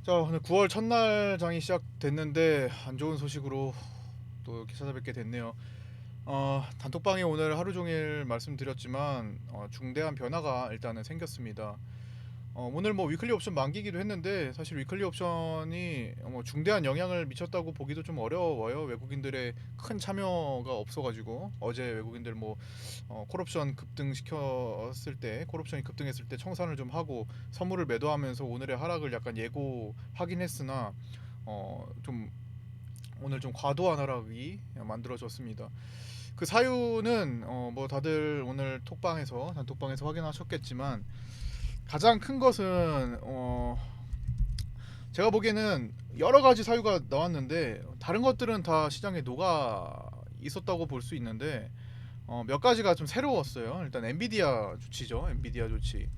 자, 오늘 9월 첫날 장이 시작됐는데 안 좋은 소식으로 또 이렇게 찾아뵙게 됐네요. 단톡방에 오늘 하루 종일 말씀드렸지만 중대한 변화가 일단은 생겼습니다. 오늘 뭐 위클리 옵션 만기기도 했는데 사실 위클리 옵션이 뭐 중대한 영향을 미쳤다고 보기도 좀 어려워요. 외국인들의 큰 참여가 없어가지고 어제 외국인들 뭐 콜옵션 급등시켰을 때 콜옵션이 급등했을 때 청산을 좀 하고 선물을 매도하면서 오늘의 하락을 약간 예고하긴 했으나 좀 오늘 좀 과도한 하락이 만들어졌습니다. 그 사유는 뭐 다들 오늘 톡방에서 단톡방에서 확인하셨겠지만 가장 큰 것은 제가 보기에는 여러 가지 사유가 나왔는데 다른 것들은 다 시장에 녹아 있었다고 볼 수 있는데 몇 가지가 좀 새로웠어요. 일단 엔비디아 조치죠. 엔비디아 조치.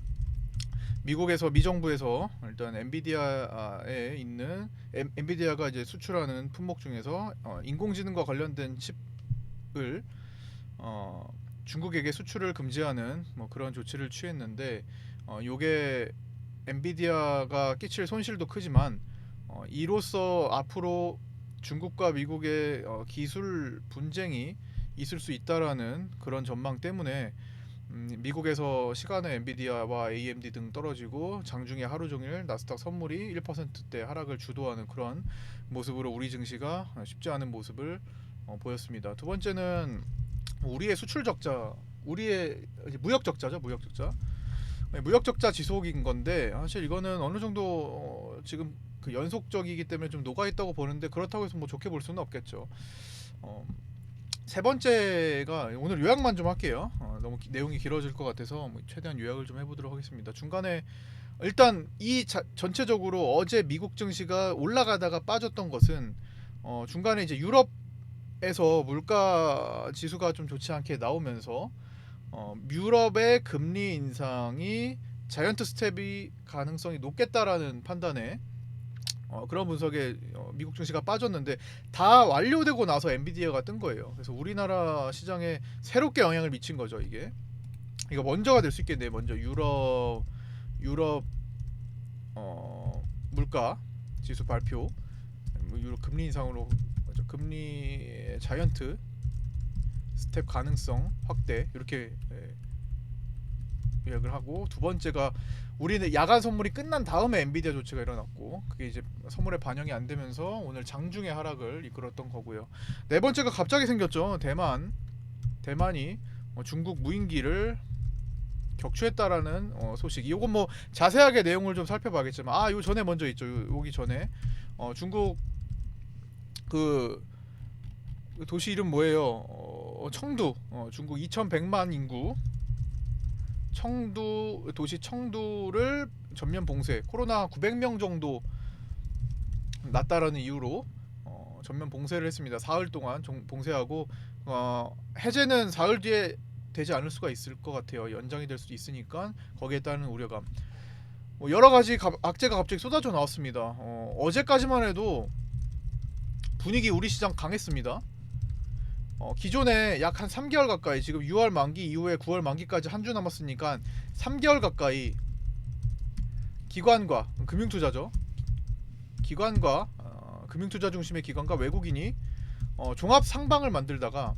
미국에서 미정부에서 일단 엔비디아에 있는 엔비디아가 이제 수출하는 품목 중에서 인공지능과 관련된 칩을 중국에게 수출을 금지하는 뭐 그런 조치를 취했는데 요게 엔비디아가 끼칠 손실도 크지만 이로써 앞으로 중국과 미국의 기술 분쟁이 있을 수 있다라는 그런 전망 때문에 미국에서 시간에 엔비디아와 AMD 등 떨어지고 장중에 하루 종일 나스닥 선물이 1%대 하락을 주도하는 그런 모습으로 우리 증시가 쉽지 않은 모습을 보였습니다. 두 번째는 우리의 수출 적자, 우리의 무역 적자죠, 무역 적자. 네, 무역 적자 지속인 건데 사실 이거는 어느 정도 지금 그 연속적이기 때문에 좀 녹아 있다고 보는데 그렇다고 해서 뭐 좋게 볼 수는 없겠죠. 어, 세 번째가 오늘 요약만 좀 할게요. 너무 내용이 길어질 것 같아서 뭐 최대한 요약을 좀 해보도록 하겠습니다. 중간에 일단 전체적으로 어제 미국 증시가 올라가다가 빠졌던 것은 중간에 이제 유럽에서 물가 지수가 좀 좋지 않게 나오면서 유럽의 금리 인상이 자이언트 스텝이 가능성이 높겠다라는 판단에 그런 분석에 미국 증시가 빠졌는데 다 완료되고 나서 엔비디아가 뜬 거예요. 그래서 우리나라 시장에 새롭게 영향을 미친 거죠. 이거 먼저가 될 수 있겠네요. 먼저 유럽 물가 지수 발표, 유럽 금리 인상으로 금리 자이언트 스텝 가능성 확대 이렇게 요약을 하고, 두 번째가 우리는 야간 선물이 끝난 다음에 엔비디아 조치가 일어났고 그게 이제 선물에 반영이 안 되면서 오늘 장중의 하락을 이끌었던 거고요. 네 번째가 갑자기 생겼죠. 대만이 중국 무인기를 격추했다라는 소식. 이건 뭐 자세하게 내용을 좀 살펴봐야겠지만 요 전에 먼저 있죠. 여기 전에 중국 그 도시 이름 뭐예요? 청두. 중국 2,100만 인구 청두 도시 청두를 전면 봉쇄. 코로나 900명 정도 났다라는 이유로 전면 봉쇄를 했습니다. 사흘 동안 봉쇄하고 해제는 사흘 뒤에 되지 않을 수가 있을 것 같아요. 연장이 될 수도 있으니까 거기에 따른 우려감. 여러 가지 악재가 갑자기 쏟아져 나왔습니다. 어제까지만 해도 분위기 우리 시장 강했습니다. 기존에 약 한 3개월 가까이, 지금 6월 만기 이후에 9월 만기까지 한 주 남았으니까 3개월 가까이 기관과 금융투자죠. 기관과 금융투자 중심의 기관과 외국인이 종합 상방을 만들다가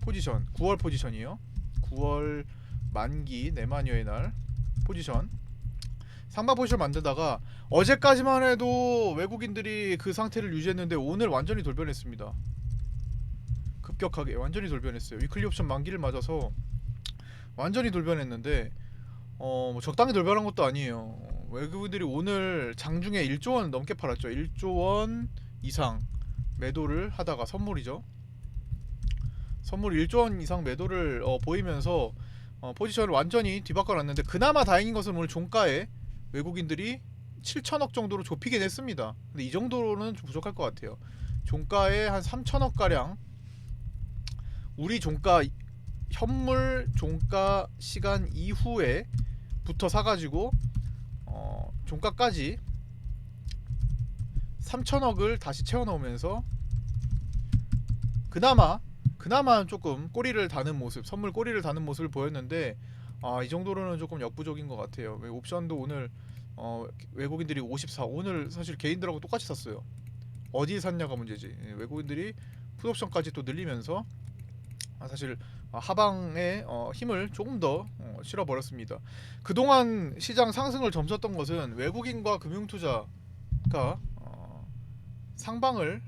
포지션 9월 포지션이요. 9월 만기 내만여의 날 포지션 상방 포지션 만들다가 어제까지만 해도 외국인들이 그 상태를 유지했는데 오늘 완전히 돌변했습니다. 급격하게 완전히 돌변했어요. 위클리 옵션 만기를 맞아서 완전히 돌변했는데 뭐 적당히 돌변한 것도 아니에요. 외국인들이 오늘 장중에 1조 원 넘게 팔았죠. 1조 원 이상 매도를 하다가 선물이죠. 선물 1조 원 이상 매도를 보이면서 포지션을 완전히 뒤바꿔 놨는데, 그나마 다행인 것은 오늘 종가에 외국인들이 7천억 정도로 좁히긴 했습니다. 근데 이 정도로는 좀 부족할 것 같아요. 종가에 한 3천억 가량 우리 종가 현물 종가 시간 이후에 부터 사가지고 종가까지 3천억을 다시 채워넣으면서 그나마 조금 꼬리를 다는 모습, 선물 꼬리를 다는 모습을 보였는데 이 정도로는 조금 역부족인 것 같아요. 옵션도 오늘 외국인들이 54. 오늘 사실 개인들하고 똑같이 샀어요. 어디 샀냐가 문제지. 외국인들이 풋옵션까지 또 늘리면서 사실 하방에 힘을 조금 더 실어버렸습니다. 그동안 시장 상승을 점쳤던 것은 외국인과 금융투자가 상방을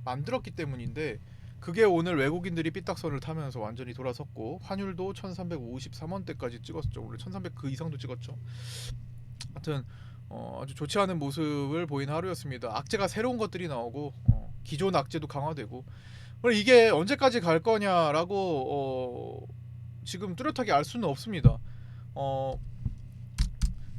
만들었기 때문인데, 그게 오늘 외국인들이 삐딱선을 타면서 완전히 돌아섰고 환율도 1353원대까지 찍었죠. 원래 1300 그 이상도 찍었죠. 하여튼 아주 좋지 않은 모습을 보인 하루였습니다. 악재가 새로운 것들이 나오고 기존 악재도 강화되고, 그럼 이게 언제까지 갈 거냐라고 지금 뚜렷하게 알 수는 없습니다.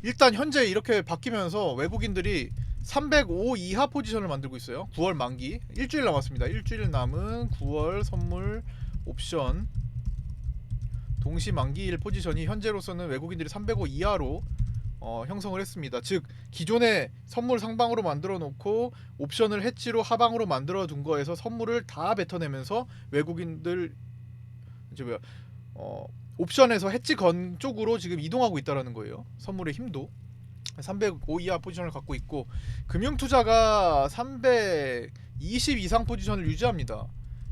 일단 현재 이렇게 바뀌면서 외국인들이 305 이하 포지션을 만들고 있어요. 9월 만기 일주일 남았습니다. 일주일 남은 9월 선물 옵션 동시 만기일 포지션이 현재로서는 외국인들이 305 이하로 형성을 했습니다. 즉 기존의 선물 상방으로 만들어 놓고 옵션을 해지로 하방으로 만들어 둔 거에서 선물을 다 뱉어내면서 외국인들 이제 뭐야 옵션에서 해지 건 쪽으로 지금 이동하고 있다라는 거예요. 선물의 힘도 305 이하 포지션을 갖고 있고, 금융투자가 320 이상 포지션을 유지합니다.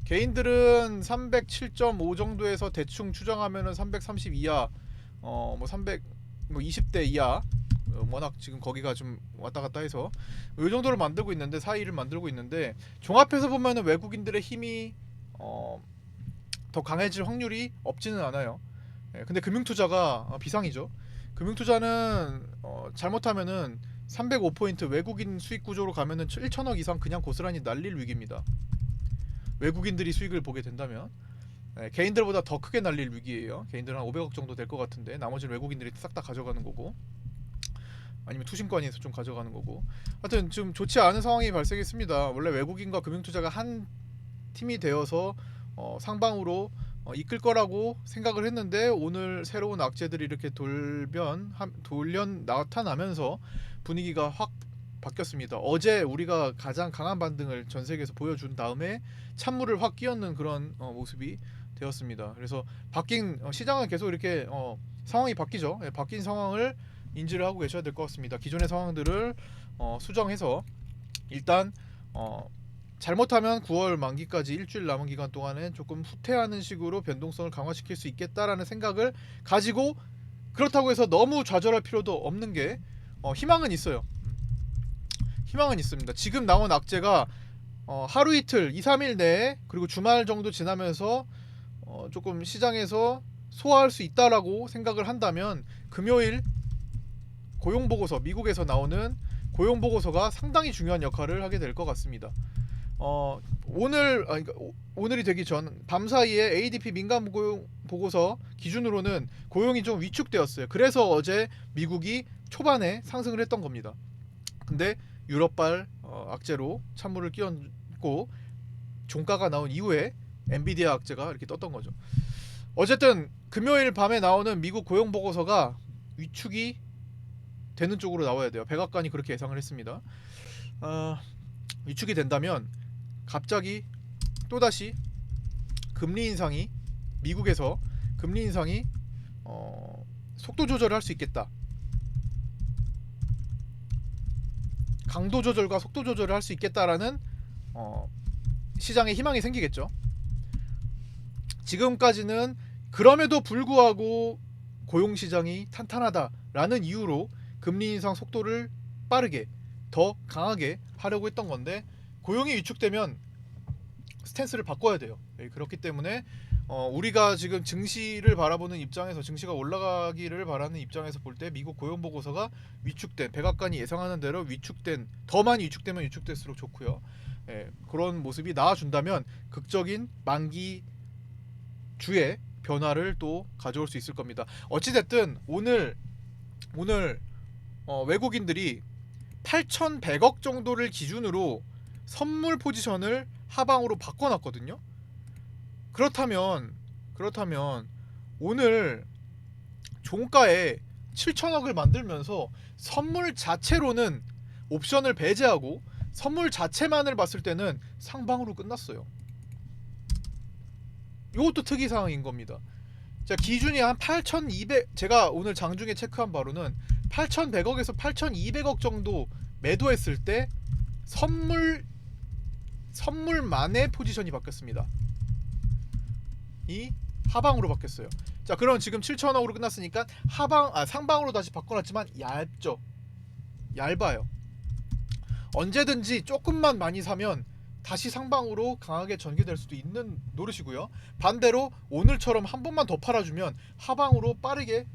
개인들은 307.5 정도에서 대충 추정하면은 330 이하, 뭐 300, 뭐 20대 이하, 워낙 지금 거기가 좀 왔다 갔다 해서 이 정도를 만들고 있는데, 사이를 만들고 있는데, 종합해서 보면은 외국인들의 힘이 더 강해질 확률이 없지는 않아요. 근데 금융투자가 비상이죠. 금융투자는 잘못하면은 305포인트 외국인 수익 구조로 가면은 1천억 이상 그냥 고스란히 날릴 위기입니다. 외국인들이 수익을 보게 된다면 개인들보다 더 크게 날릴 위기예요. 개인들은 한 500억 정도 될 것 같은데 나머지는 외국인들이 싹 다 가져가는 거고, 아니면 투신권에서 좀 가져가는 거고, 하여튼 좀 좋지 않은 상황이 발생했습니다. 원래 외국인과 금융투자가 한 팀이 되어서 상방으로 이끌 거라고 생각을 했는데, 오늘 새로운 악재들이 이렇게 돌려 나타나면서 분위기가 확 바뀌었습니다. 어제 우리가 가장 강한 반등을 전 세계에서 보여준 다음에 찬물을 확 끼얹는 그런 모습이 되었습니다. 그래서 바뀐 시장은 계속 이렇게 상황이 바뀌죠. 바뀐 상황을 인지를 하고 계셔야 될 것 같습니다. 기존의 상황들을 수정해서 일단 잘못하면 9월 만기까지 일주일 남은 기간 동안은 조금 후퇴하는 식으로 변동성을 강화시킬 수 있겠다라는 생각을 가지고, 그렇다고 해서 너무 좌절할 필요도 없는 게 희망은 있어요. 희망은 있습니다. 지금 나온 악재가 하루 이틀 2-3일 내에, 그리고 주말 정도 지나면서 조금 시장에서 소화할 수 있다라고 생각을 한다면, 금요일 고용보고서, 미국에서 나오는 고용보고서가 상당히 중요한 역할을 하게 될 것 같습니다. 오늘이 되기 전 밤사이에 ADP 민간 고용 보고서 기준으로는 고용이 좀 위축되었어요. 그래서 어제 미국이 초반에 상승을 했던 겁니다. 근데 유럽발 악재로 찬물을 끼얹고 종가가 나온 이후에 엔비디아 악재가 이렇게 떴던 거죠. 어쨌든 금요일 밤에 나오는 미국 고용 보고서가 위축이 되는 쪽으로 나와야 돼요. 백악관이 그렇게 예상을 했습니다. 위축이 된다면 갑자기 또다시 금리 인상이, 미국에서 금리 인상이 속도 조절을 할 수 있겠다. 강도 조절과 속도 조절을 할 수 있겠다라는 시장에 희망이 생기겠죠. 지금까지는 그럼에도 불구하고 고용시장이 탄탄하다라는 이유로 금리 인상 속도를 빠르게 더 강하게 하려고 했던 건데, 고용이 위축되면 스탠스를 바꿔야 돼요. 그렇기 때문에 우리가 지금 증시를 바라보는 입장에서, 증시가 올라가기를 바라는 입장에서 볼 때 미국 고용 보고서가 위축된, 백악관이 예상하는 대로 위축된, 더 많이 위축되면 위축될수록 좋고요. 그런 모습이 나와준다면 극적인 만기 주의 변화를 또 가져올 수 있을 겁니다. 어찌됐든 오늘 외국인들이 8,100억 정도를 기준으로 선물 포지션을 하방으로 바꿔놨거든요. 그렇다면 오늘 종가에 7천억을 만들면서 선물 자체로는 옵션을 배제하고 선물 자체만을 봤을 때는 상방으로 끝났어요. 이것도 특이사항인 겁니다. 자, 기준이 한 8,200, 제가 오늘 장중에 체크한 바로는 8,100억에서 8,200억 정도 매도했을 때 선물만의 포지션이 바뀌었습니다. 이 하방으로 바뀌었어요. 자, 그럼 지금 7,000억으로 끝났으니까 상방으로 다시 바꿔놨지만 얇아요. 언제든지 조금만 많이 사면 다시 상방으로 강하게 전개될 수도 있는 노릇이고요. 반대로 오늘처럼 한 번만 더 팔아주면 하방으로 빠르게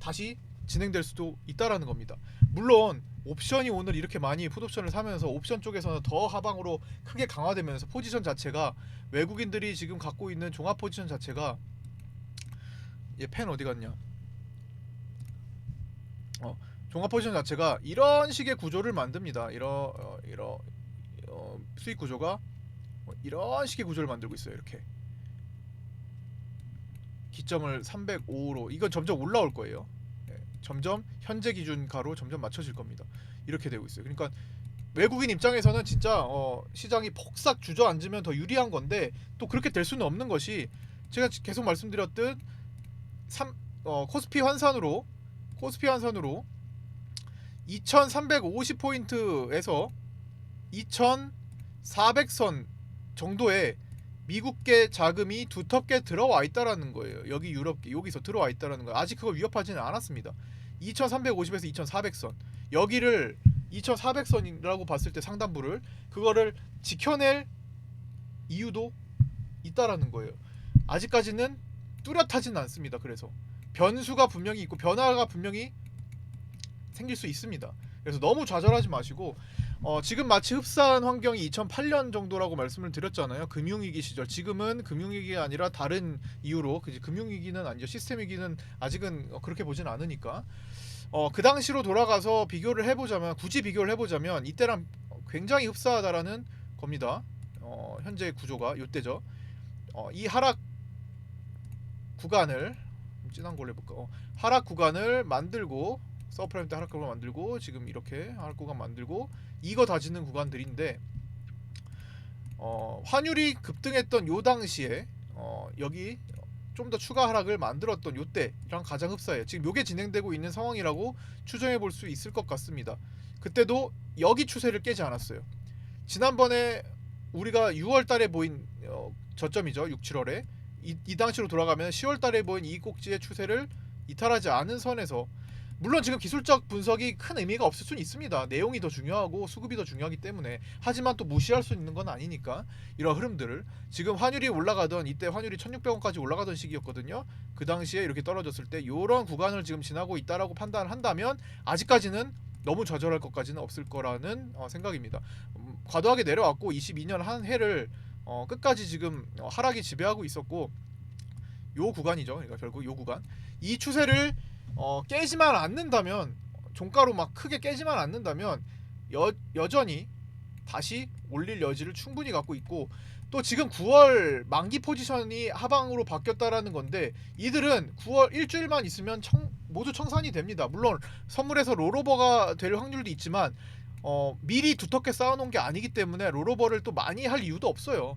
다시 진행될 수도 있다라는 겁니다. 물론 옵션이 오늘 이렇게 많이 풋옵션을 사면서 옵션 쪽에서는 더 하방으로 크게 강화되면서 포지션 자체가 외국인들이 지금 갖고 있는 종합 포지션 자체가 얘 펜 어디 갔냐? 종합 포지션 자체가 이런 식의 구조를 만듭니다. 수익 구조가 이런 식의 구조를 만들고 있어요. 이렇게 기점을 305로 이건 점점 올라올 거예요. 점점 현재 기준가로 점점 맞춰질 겁니다. 이렇게 되고 있어요. 그러니까 외국인 입장에서는 진짜 시장이 폭삭 주저앉으면 더 유리한 건데 또 그렇게 될 수는 없는 것이 제가 계속 말씀드렸듯 코스피 환산으로 2350포인트에서 2400선 정도의 미국계 자금이 두텁게 들어와 있다라는 거예요. 여기 유럽계 여기서 들어와 있다라는 거예요. 아직 그걸 위협하지는 않았습니다. 2350에서 2400선 여기를 2400선이라고 봤을 때 상단부를 그거를 지켜낼 이유도 있다라는 거예요. 아직까지는 뚜렷하진 않습니다. 그래서 변수가 분명히 있고 변화가 분명히 생길 수 있습니다. 그래서 너무 좌절하지 마시고 지금 마치 흡사한 환경이 2008년 정도라고 말씀을 드렸잖아요. 금융위기 시절. 지금은 금융위기가 아니라 다른 이유로 금융위기는 아니죠. 시스템 위기는 아직은 그렇게 보진 않으니까 그 당시로 돌아가서 비교를 해보자면 이때랑 굉장히 흡사하다라는 겁니다. 현재 구조가 이때죠. 이 하락 구간을 진한 걸로 해볼까? 하락 구간을 만들고 서프라임 때 하락 구간 만들고 지금 이렇게 하락 구간 만들고 이거 다지는 구간들인데 환율이 급등했던 요 당시에 여기 좀 더 추가 하락을 만들었던 요때랑 가장 흡사해요. 지금 요게 진행되고 있는 상황이라고 추정해 볼 수 있을 것 같습니다. 그때도 여기 추세를 깨지 않았어요. 지난번에 우리가 6월 달에 보인 저점이죠. 6, 7월에 이 당시로 돌아가면 10월 달에 보인 이 꼭지의 추세를 이탈하지 않은 선에서 물론 지금 기술적 분석이 큰 의미가 없을 수는 있습니다. 내용이 더 중요하고 수급이 더 중요하기 때문에 하지만 또 무시할 수 있는 건 아니니까 이런 흐름들을 지금 환율이 올라가던 이때 환율이 1600원까지 올라가던 시기였거든요. 그 당시에 이렇게 떨어졌을 때 이런 구간을 지금 지나고 있다라고 판단을 한다면 아직까지는 너무 좌절할 것까지는 없을 거라는 생각입니다. 과도하게 내려왔고 22년 한 해를 끝까지 지금 하락이 지배하고 있었고 요 구간이죠. 그러니까 결국 요 구간 이 추세를 깨지만 않는다면 종가로 막 크게 깨지만 않는다면 여전히 다시 올릴 여지를 충분히 갖고 있고 또 지금 9월 만기 포지션이 하방으로 바뀌었다라는 건데 이들은 9월 일주일만 있으면 모두 청산이 됩니다. 물론 선물에서 롤오버가 될 확률도 있지만 미리 두텁게 쌓아놓은 게 아니기 때문에 롤오버를 또 많이 할 이유도 없어요.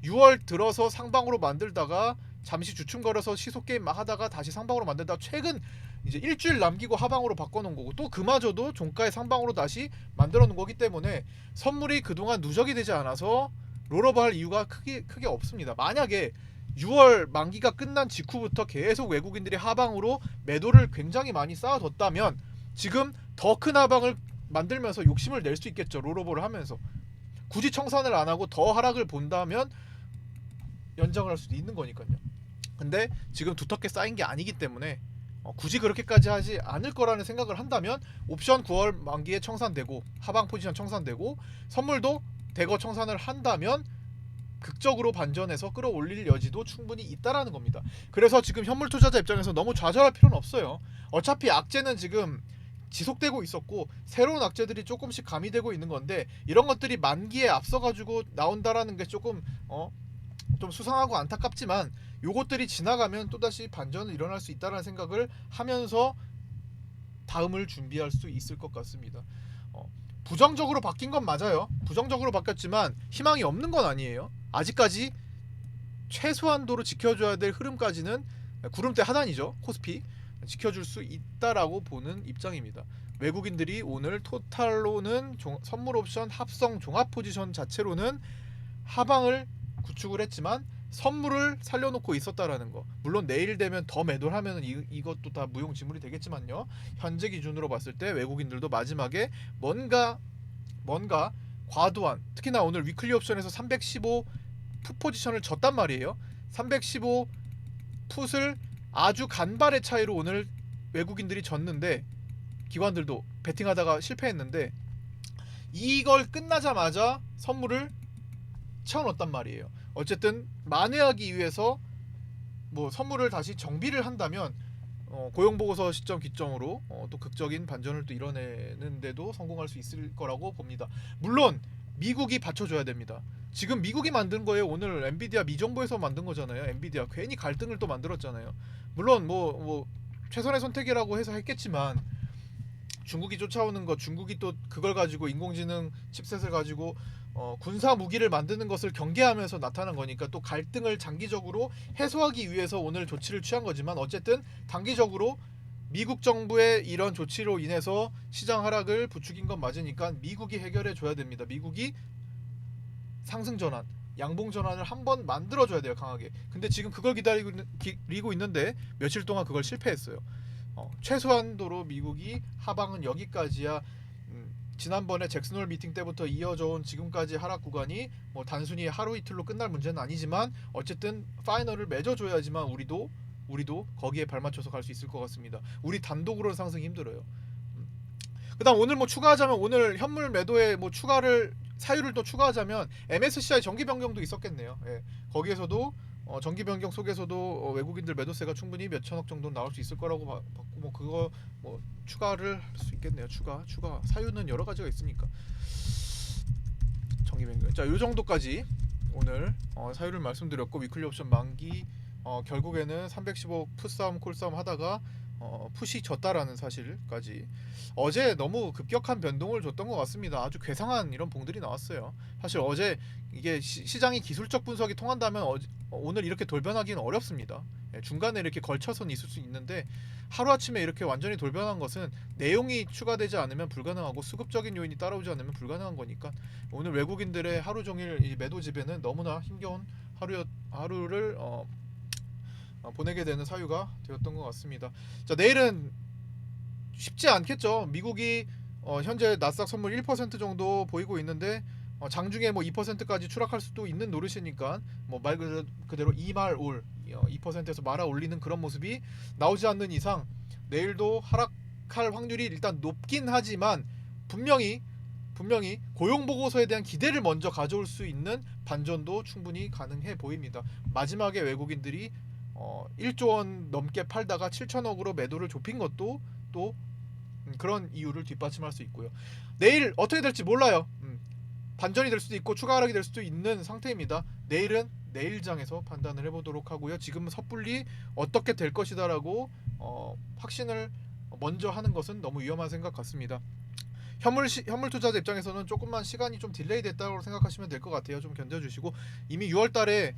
6월 들어서 상방으로 만들다가 잠시 주춤거려서 시소게임 막 하다가 다시 상방으로 만들다가 최근 이제 일주일 남기고 하방으로 바꿔놓은 거고 또 그마저도 종가의 상방으로 다시 만들어 놓은 거기 때문에 선물이 그동안 누적이 되지 않아서 롤오버 할 이유가 크게 없습니다. 만약에 6월 만기가 끝난 직후부터 계속 외국인들이 하방으로 매도를 굉장히 많이 쌓아뒀다면 지금 더 큰 하방을 만들면서 욕심을 낼 수 있겠죠. 롤오버를 하면서 굳이 청산을 안 하고 더 하락을 본다면 연장을 할 수도 있는 거니까요. 근데 지금 두텁게 쌓인 게 아니기 때문에 굳이 그렇게까지 하지 않을 거라는 생각을 한다면 옵션 9월 만기에 청산되고 하방 포지션 청산되고 선물도 대거 청산을 한다면 극적으로 반전해서 끌어올릴 여지도 충분히 있다라는 겁니다. 그래서 지금 현물 투자자 입장에서 너무 좌절할 필요는 없어요. 어차피 악재는 지금 지속되고 있었고 새로운 악재들이 조금씩 가미되고 있는 건데 이런 것들이 만기에 앞서가지고 나온다라는 게 조금 좀 수상하고 안타깝지만 요것들이 지나가면 또다시 반전은 일어날 수 있다는 생각을 하면서 다음을 준비할 수 있을 것 같습니다. 부정적으로 바뀐 건 맞아요. 부정적으로 바뀌었지만 희망이 없는 건 아니에요. 아직까지 최소한도로 지켜줘야 될 흐름까지는 구름대 하단이죠. 코스피 지켜줄 수 있다라고 보는 입장입니다. 외국인들이 오늘 토탈로는 선물 옵션 합성 종합 포지션 자체로는 하방을 구축을 했지만 선물을 살려놓고 있었다라는 거. 물론 내일 되면 더 매도를 하면 이것도 다 무용지물이 되겠지만요. 현재 기준으로 봤을 때 외국인들도 마지막에 뭔가 과도한, 특히나 오늘 위클리 옵션에서 315 풋 포지션을 졌단 말이에요. 315 풋을 아주 간발의 차이로 오늘 외국인들이 졌는데 기관들도 베팅하다가 실패했는데 이걸 끝나자마자 선물을 채워넣었단 말이에요. 어쨌든 만회하기 위해서 뭐 선물을 다시 정비를 한다면 고용보고서 시점 기점으로 또 극적인 반전을 또 이뤄내는데도 성공할 수 있을 거라고 봅니다. 물론 미국이 받쳐줘야 됩니다. 지금 미국이 만든 거예요. 오늘 엔비디아 미정부에서 만든 거잖아요. 엔비디아 괜히 갈등을 또 만들었잖아요. 물론 뭐 최선의 선택이라고 해서 했겠지만 중국이 쫓아오는 것, 중국이 또 그걸 가지고 인공지능 칩셋을 가지고 군사 무기를 만드는 것을 경계하면서 나타난 거니까 또 갈등을 장기적으로 해소하기 위해서 오늘 조치를 취한 거지만 어쨌든 단기적으로 미국 정부의 이런 조치로 인해서 시장 하락을 부추긴 건 맞으니까 미국이 해결해 줘야 됩니다. 미국이 상승 전환, 양봉 전환을 한번 만들어 줘야 돼요, 강하게. 근데 지금 그걸 기다리고 있는데 며칠 동안 그걸 실패했어요. 최소한도로 미국이 하방은 여기까지야. 지난번에 잭슨홀 미팅 때부터 이어져 온 지금까지 하락 구간이 뭐 단순히 하루 이틀로 끝날 문제는 아니지만 어쨌든 파이널을 맺어줘야지만 우리도 거기에 발맞춰서 갈 수 있을 것 같습니다. 우리 단독으로는 상승이 힘들어요. 그다음 오늘 뭐 추가하자면 오늘 현물 매도에 뭐 사유를 또 추가하자면 MSCI 정기 변경도 있었겠네요. 예. 거기에서도 정기 변경 속에서도 외국인들 매도세가 충분히 몇 천억 정도 나올 수 있을 거라고 봤고 뭐 그거 뭐 추가를 할 수 있겠네요. 추가 사유는 여러 가지가 있으니까. 정기 변경. 자, 요 정도까지 오늘 사유를 말씀드렸고 위클리 옵션 만기 결국에는 315 풋싸움 콜싸움 하다가 풋이 졌다라는 사실까지. 어제 너무 급격한 변동을 줬던 것 같습니다. 아주 괴상한 이런 봉들이 나왔어요. 사실 어제 이게 시장이 기술적 분석이 통한다면 오늘 이렇게 돌변하기는 어렵습니다. 중간에 이렇게 걸쳐서는 있을 수 있는데 하루아침에 이렇게 완전히 돌변한 것은 내용이 추가되지 않으면 불가능하고 수급적인 요인이 따라오지 않으면 불가능한 거니까 오늘 외국인들의 하루 종일 이 매도 지배는 너무나 힘겨운 하루를 보내게 되는 사유가 되었던 것 같습니다. 자, 내일은 쉽지 않겠죠. 미국이 현재 나스닥 선물 1% 정도 보이고 있는데 장중에 뭐 2%까지 추락할 수도 있는 노릇이니까 뭐 말 그대로 이말올 2%에서 말아 올리는 그런 모습이 나오지 않는 이상 내일도 하락할 확률이 일단 높긴 하지만 분명히 고용 보고서에 대한 기대를 먼저 가져올 수 있는 반전도 충분히 가능해 보입니다. 마지막에 외국인들이 1조 원 넘게 팔다가 7천억으로 매도를 좁힌 것도 또 그런 이유를 뒷받침할 수 있고요. 내일 어떻게 될지 몰라요. 반전이 될 수도 있고 추가 하락이 될 수도 있는 상태입니다. 내일은 내일장에서 판단을 해보도록 하고요. 지금 섣불리 어떻게 될 것이다라고 확신을 먼저 하는 것은 너무 위험한 생각 같습니다. 현물 투자자 입장에서는 조금만 시간이 좀 딜레이 됐다고 생각하시면 될 것 같아요. 좀 견뎌주시고 이미 6월달에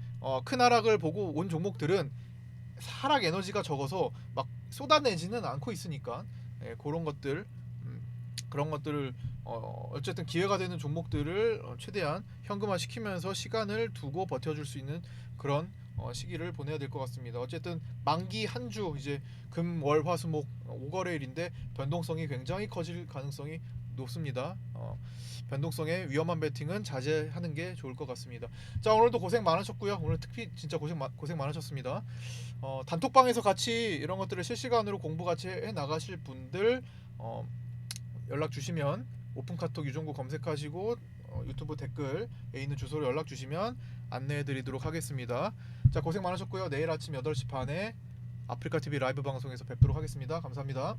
큰 하락을 보고 온 종목들은 하락 에너지가 적어서 막 쏟아내지는 않고 있으니까 그런 것들을 어쨌든 기회가 되는 종목들을 최대한 현금화 시키면서 시간을 두고 버텨줄 수 있는 그런 시기를 보내야 될 것 같습니다. 어쨌든 만기 한 주 이제 금, 월, 화, 수, 목 5거래일인데 변동성이 굉장히 커질 가능성이 높습니다. 변동성의 위험한 베팅은 자제하는 게 좋을 것 같습니다. 자, 오늘도 고생 많으셨고요. 오늘 특히 진짜 고생 많으셨습니다. 단톡방에서 같이 이런 것들을 실시간으로 공부 같이 해 나가실 분들 연락 주시면 오픈카톡 유종구 검색하시고 유튜브 댓글에 있는 주소로 연락 주시면 안내해 드리도록 하겠습니다. 자, 고생 많으셨고요. 내일 아침 8시 반에 아프리카TV 라이브 방송에서 뵙도록 하겠습니다. 감사합니다.